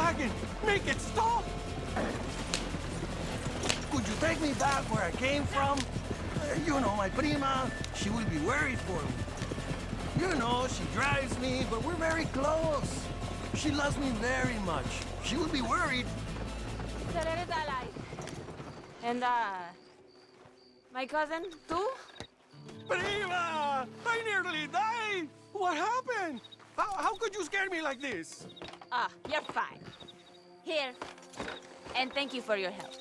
wagon! Make it stop! Could you take me back where I came from? You know, my prima, she will be worried for me. You know, she drives me, but we're very close. She loves me very much. She will be worried. Teresa is alive. And, my cousin, too? Prima! I nearly died! What happened? How could you scare me like this? You're fine. Here. And thank you for your help.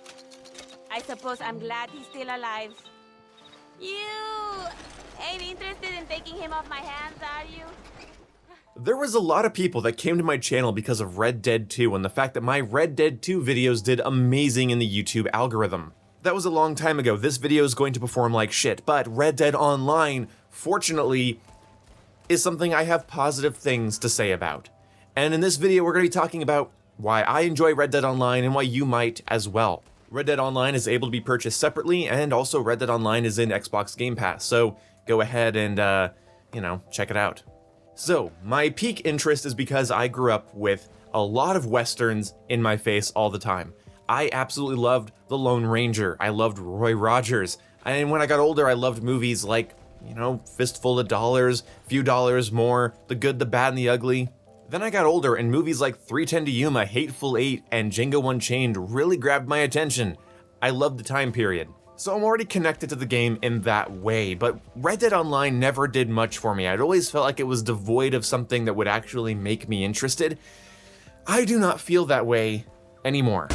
I suppose I'm glad he's still alive. You ain't interested in taking him off my hands, are you? There was a lot of people that came to my channel because of Red Dead 2 and the fact that my Red Dead 2 videos did amazing in the YouTube algorithm. That was a long time ago. This video is going to perform like shit, but Red Dead Online, fortunately, is something I have positive things to say about. And in this video, we're going to be talking about why I enjoy Red Dead Online and why you might as well. Red Dead Online is able to be purchased separately, and also Red Dead Online is in Xbox Game Pass, so go ahead and, check it out. So, my peak interest is because I grew up with a lot of Westerns in my face all the time. I absolutely loved The Lone Ranger, I loved Roy Rogers, and when I got older I loved movies like, Fistful of Dollars, Few Dollars More, The Good, the Bad, and the Ugly. Then I got older and movies like 3:10 to Yuma, Hateful Eight, and Django Unchained really grabbed my attention. I loved the time period. So I'm already connected to the game in that way, but Red Dead Online never did much for me. I'd always felt like it was devoid of something that would actually make me interested. I do not feel that way anymore.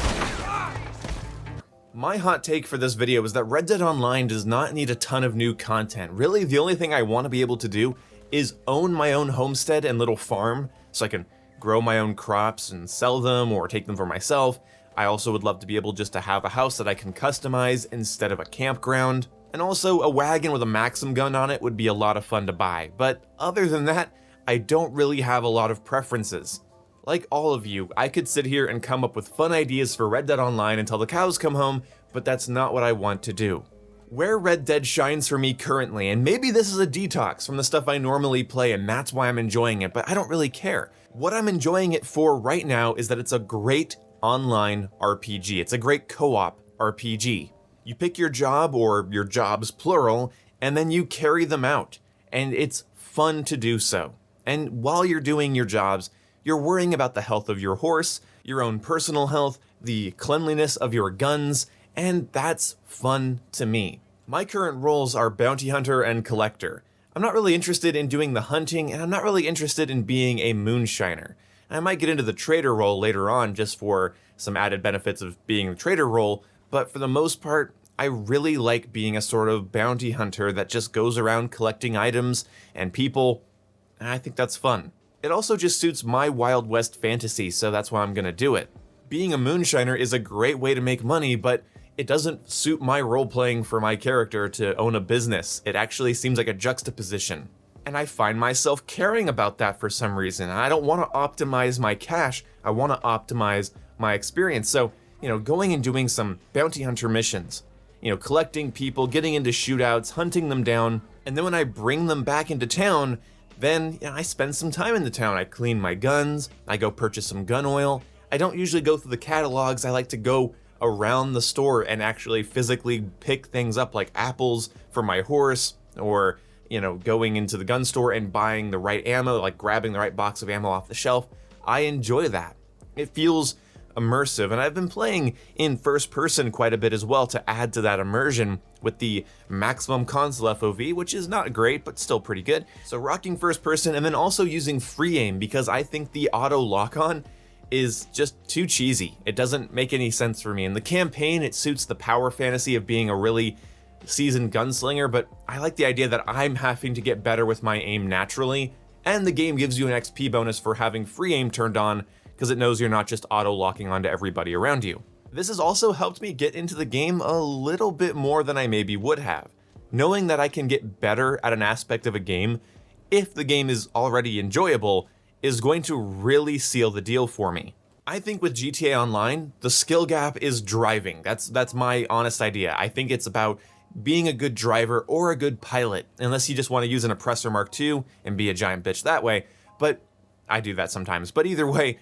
My hot take for this video is that Red Dead Online does not need a ton of new content. Really, the only thing I want to be able to do is own my own homestead and little farm, so I can grow my own crops and sell them or take them for myself. I also would love to be able just to have a house that I can customize instead of a campground. And also a wagon with a Maxim gun on it would be a lot of fun to buy. But other than that, I don't really have a lot of preferences. Like all of you, I could sit here and come up with fun ideas for Red Dead Online until the cows come home, but that's not what I want to do. Where Red Dead shines for me currently, and maybe this is a detox from the stuff I normally play and that's why I'm enjoying it, but I don't really care. What I'm enjoying it for right now is that it's a great online RPG. It's a great co-op RPG. You pick your job, or your jobs plural, and then you carry them out. And it's fun to do so. And while you're doing your jobs, you're worrying about the health of your horse, your own personal health, the cleanliness of your guns, and that's fun to me. My current roles are bounty hunter and collector. I'm not really interested in doing the hunting, and I'm not really interested in being a moonshiner. I might get into the trader role later on just for some added benefits of being the trader role, but for the most part, I really like being a sort of bounty hunter that just goes around collecting items and people, and I think that's fun. It also just suits my Wild West fantasy, so that's why I'm gonna do it. Being a moonshiner is a great way to make money, but it doesn't suit my role-playing for my character to own a business. It actually seems like a juxtaposition. And I find myself caring about that for some reason. I don't want to optimize my cash, I want to optimize my experience. So, going and doing some bounty hunter missions, collecting people, getting into shootouts, hunting them down, and then when I bring them back into town, then I spend some time in the town. I clean my guns, I go purchase some gun oil. I don't usually go through the catalogs, I like to go around the store and actually physically pick things up like apples for my horse, or going into the gun store and buying the right ammo, like grabbing the right box of ammo off the shelf. I enjoy that. It feels immersive, and I've been playing in first person quite a bit as well to add to that immersion with the maximum console FOV, which is not great, but still pretty good. So rocking first person, and then also using free aim, because I think the auto lock-on is just too cheesy. It doesn't make any sense for me. In the campaign, it suits the power fantasy of being a really seasoned gunslinger, but I like the idea that I'm having to get better with my aim naturally, and the game gives you an XP bonus for having free aim turned on because it knows you're not just auto-locking onto everybody around you. This has also helped me get into the game a little bit more than I maybe would have. Knowing that I can get better at an aspect of a game, if the game is already enjoyable, is going to really seal the deal for me. I think with GTA Online, the skill gap is driving. That's my honest idea. I think it's about being a good driver or a good pilot, unless you just want to use an Oppressor Mark II and be a giant bitch that way, but I do that sometimes. But either way,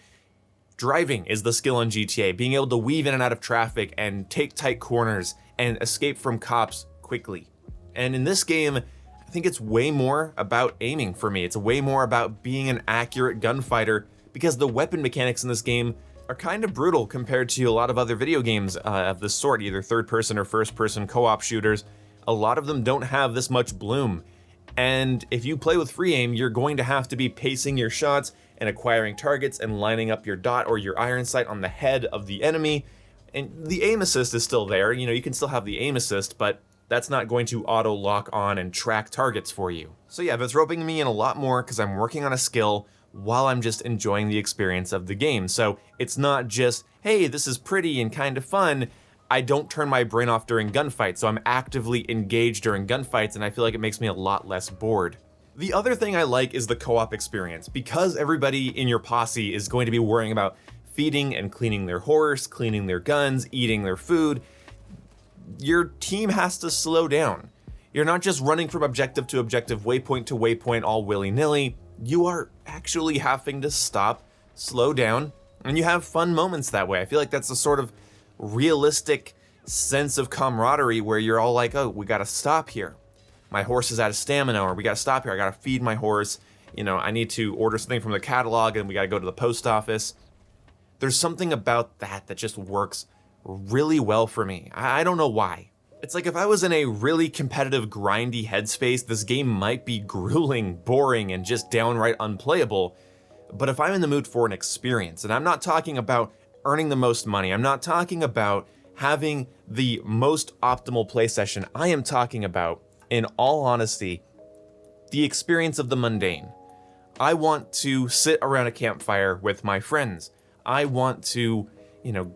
Driving is the skill in GTA, being able to weave in and out of traffic and take tight corners and escape from cops quickly. And in this game, I think it's way more about aiming for me. It's way more about being an accurate gunfighter because the weapon mechanics in this game are kind of brutal compared to a lot of other video games of this sort, either third-person or first-person co-op shooters. A lot of them don't have this much bloom. And if you play with free aim, you're going to have to be pacing your shots and acquiring targets and lining up your dot or your iron sight on the head of the enemy. And the aim assist is still there. You know, you can still have the aim assist, but that's not going to auto lock on and track targets for you. So yeah, it's roping me in a lot more because I'm working on a skill while I'm just enjoying the experience of the game. So it's not just, hey, this is pretty and kind of fun. I don't turn my brain off during gunfights, so I'm actively engaged during gunfights, and I feel like it makes me a lot less bored. The other thing I like is the co-op experience. Because everybody in your posse is going to be worrying about feeding and cleaning their horse, cleaning their guns, eating their food, your team has to slow down. You're not just running from objective to objective, waypoint to waypoint all willy-nilly. You are actually having to stop, slow down, and you have fun moments that way. I feel like that's a sort of realistic sense of camaraderie where you're all like, oh, we gotta stop here. My horse is out of stamina, or we gotta stop here, I gotta feed my horse. You know, I need to order something from the catalog and we gotta go to the post office. There's something about that that just works really well for me. I don't know why. It's like if I was in a really competitive, grindy headspace, this game might be grueling, boring, and just downright unplayable. But if I'm in the mood for an experience, and I'm not talking about earning the most money, I'm not talking about having the most optimal play session, I am talking about, in all honesty, the experience of the mundane. I want to sit around a campfire with my friends. I want to,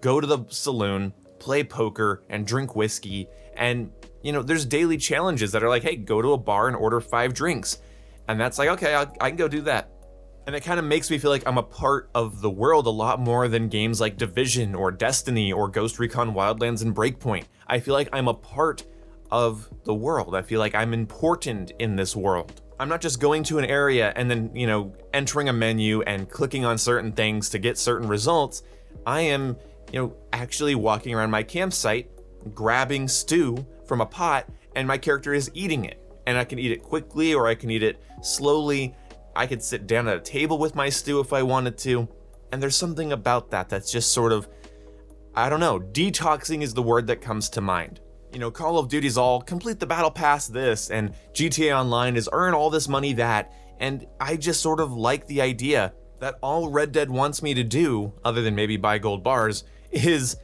go to the saloon, play poker, and drink whiskey. And, there's daily challenges that are like, hey, go to a bar and order 5 drinks. And that's like, okay, I can go do that. And it kind of makes me feel like I'm a part of the world a lot more than games like Division or Destiny or Ghost Recon Wildlands and Breakpoint. I feel like I'm a part of the world. I feel like I'm important in this world. I'm not just going to an area and then, entering a menu and clicking on certain things to get certain results. I am, actually walking around my campsite, grabbing stew from a pot, and my character is eating it. And I can eat it quickly or I can eat it slowly. I could sit down at a table with my stew if I wanted to. And there's something about that that's just sort of, I don't know, detoxing is the word that comes to mind. Call of Duty's all complete the battle pass this, and GTA Online is earn all this money that, and I just sort of like the idea that all Red Dead wants me to do, other than maybe buy gold bars, is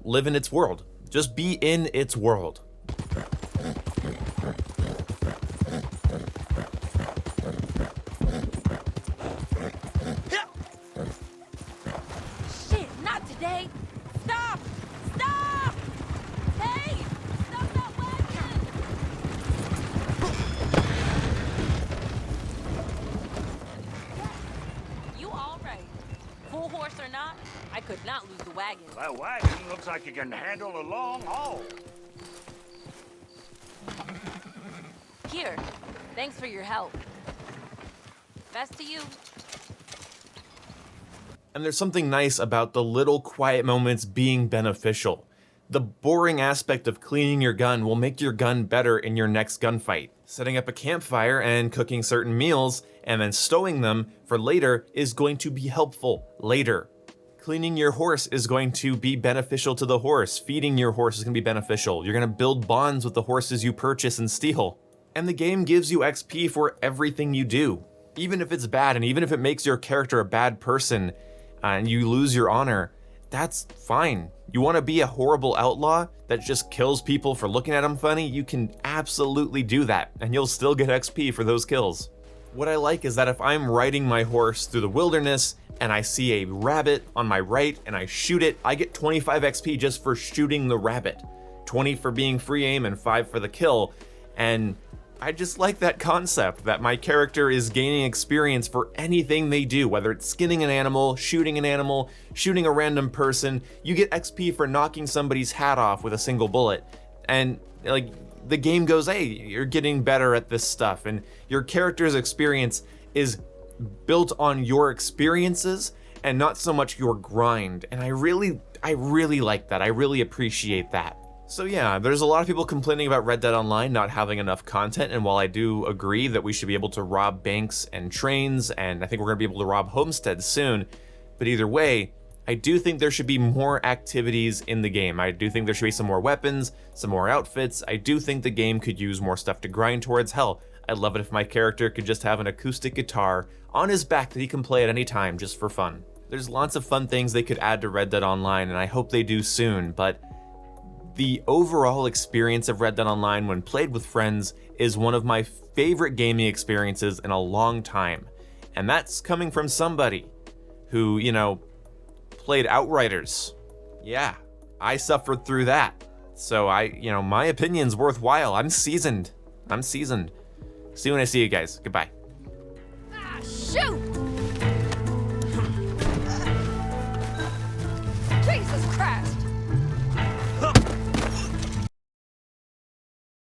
live in its world. Just be in its world. Shit, not today. Stop! Stop! Hey! Stop that wagon! You all right? Full horse or not, I could not lose the wagon. That wagon looks like it can handle a long haul. Here, thanks for your help. Best to you. And there's something nice about the little quiet moments being beneficial. The boring aspect of cleaning your gun will make your gun better in your next gunfight. Setting up a campfire and cooking certain meals and then stowing them for later is going to be helpful later. Cleaning your horse is going to be beneficial to the horse. Feeding your horse is going to be beneficial. You're going to build bonds with the horses you purchase and steal. And the game gives you XP for everything you do. Even if it's bad, and even if it makes your character a bad person, and you lose your honor, that's fine. You want to be a horrible outlaw that just kills people for looking at them funny? You can absolutely do that, and you'll still get XP for those kills. What I like is that if I'm riding my horse through the wilderness and I see a rabbit on my right and I shoot it, I get 25 XP just for shooting the rabbit. 20 for being free aim and 5 for the kill. And I just like that concept that my character is gaining experience for anything they do, whether it's skinning an animal, shooting a random person. You get XP for knocking somebody's hat off with a single bullet. And like the game goes, hey, you're getting better at this stuff, and your character's experience is built on your experiences and not so much your grind. And I really like that. I really appreciate that. So yeah, there's a lot of people complaining about Red Dead Online not having enough content, and while I do agree that we should be able to rob banks and trains, and I think we're gonna be able to rob homesteads soon, but either way, I do think there should be more activities in the game. I do think there should be some more weapons, some more outfits. I do think the game could use more stuff to grind towards. Hell, I'd love it if my character could just have an acoustic guitar on his back that he can play at any time just for fun. There's lots of fun things they could add to Red Dead Online, and I hope they do soon, but the overall experience of Red Dead Online when played with friends is one of my favorite gaming experiences in a long time. And that's coming from somebody who, you know, played Outriders. Yeah, I suffered through that. So my opinion's worthwhile. I'm seasoned. See you when I see you guys. Goodbye. Ah, shoot! Jesus Christ!